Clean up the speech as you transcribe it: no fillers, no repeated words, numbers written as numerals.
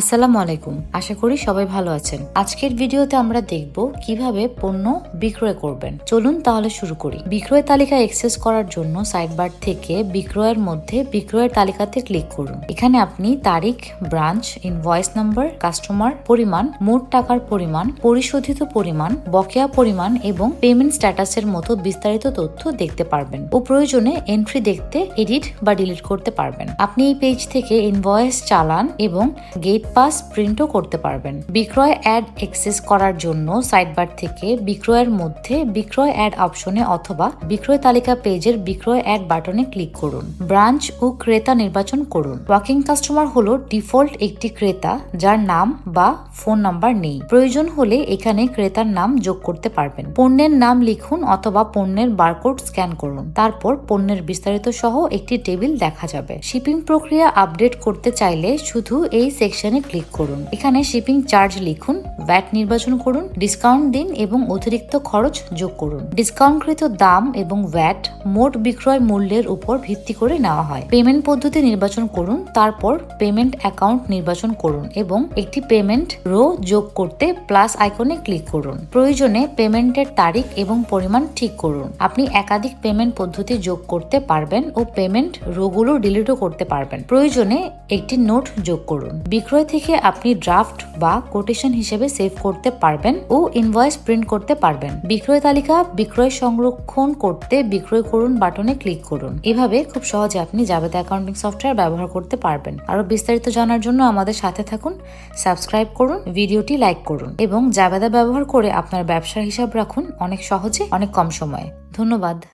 আসসালামু আলাইকুম। আশা করি সবাই ভালো আছেন। আজকের ভিডিওতে আমরা দেখব কিভাবে পণ্য বিক্রয় করবেন। চলুন তাহলে শুরু করি। বিক্রয় তালিকা অ্যাক্সেস করার জন্য সাইডবার থেকে বিক্রয়ের মধ্যে বিক্রয়ের তালিকাতে ক্লিক করুন। এখানে আপনি তারিখ, ব্রাঞ্চ, ইনভয়েস নাম্বার, কাস্টমার, পরিমাণ, মোট টাকার পরিমাণ, পরিশোধিত পরিমাণ, বকেয়া পরিমাণ এবং পেমেন্ট স্ট্যাটাসের মতো বিস্তারিত তথ্য দেখতে পারবেন ও প্রয়োজনে এন্ট্রি দেখতে এডিট বা ডিলিট করতে পারবেন। আপনি এই পেজ থেকে ইনভয়েস, চালান এবং গেট পাস প্রিন্টও করতে পারবেন। বিক্রয় অ্যাড অ্যাক্সেস করার জন্য সাইডবার থেকে বিক্রয়ের মধ্যে বিক্রয় অ্যাড অপশনে অথবা বিক্রয় তালিকা পেজের বিক্রয় অ্যাড বাটনে ক্লিক করুন। ব্রাঞ্চ ও ক্রেতা নির্বাচন করুন। ওয়াকিং কাস্টমার হলো ডিফল্ট একটি ক্রেতা যার নাম বা ফোন নাম্বার নেই। প্রয়োজন হলে এখানে ক্রেতার নাম যোগ করতে পারবেন। পণ্যের নাম লিখুন অথবা পণ্যের বারকোড স্ক্যান করুন। তারপর পণ্যের বিস্তারিত সহ একটি টেবিল দেখা যাবে। শিপিং প্রক্রিয়া আপডেট করতে চাইলে শুধু এই সেকশনে ক্লিক করুন। এখানে শিপিং চার্জ লিখুন, ভ্যাট নির্বাচন করুন, ডিসকাউন্ট দিন এবং অতিরিক্ত খরচ যোগ করুন। ডিসকাউন্টকৃত দাম এবং ভ্যাট মোট বিক্রয় মূল্যের উপর ভিত্তি করে নেওয়া হয়। পেমেন্ট পদ্ধতি নির্বাচন করুন, তারপর পেমেন্ট অ্যাকাউন্ট নির্বাচন করুন এবং একটি পেমেন্ট রো যোগ করতে প্লাস আইকনে ক্লিক করুন। প্রয়োজনে পেমেন্টের তারিখ এবং পরিমাণ ঠিক করুন। আপনি একাধিক পেমেন্ট পদ্ধতি যোগ করতে পারবেন ও পেমেন্ট রোগুলো ডিলিটও করতে পারবেন। প্রয়োজনে একটি নোট যোগ করুন। বিক্রয় থেকে আপনি ড্রাফট বা কোটেশন হিসেবে সেভ করতে পারবেন ও ইনভয়েস প্রিন্ট করতে পারবেন। বিক্রয় তালিকা বিক্রয় সংরক্ষণ করতে বিক্রয় করুন বাটনে ক্লিক করুন। এভাবে খুব সহজে আপনি জাবেদা অ্যাকাউন্টিং সফটওয়্যার ব্যবহার করতে পারবেন। আরো বিস্তারিত জানার জন্য আমাদের সাথে থাকুন, সাবস্ক্রাইব করুন, ভিডিওটি লাইক করুন এবং জাবেদা ব্যবহার করে আপনার ব্যবসার হিসাব রাখুন অনেক সহজে, অনেক কম সময়ে। ধন্যবাদ।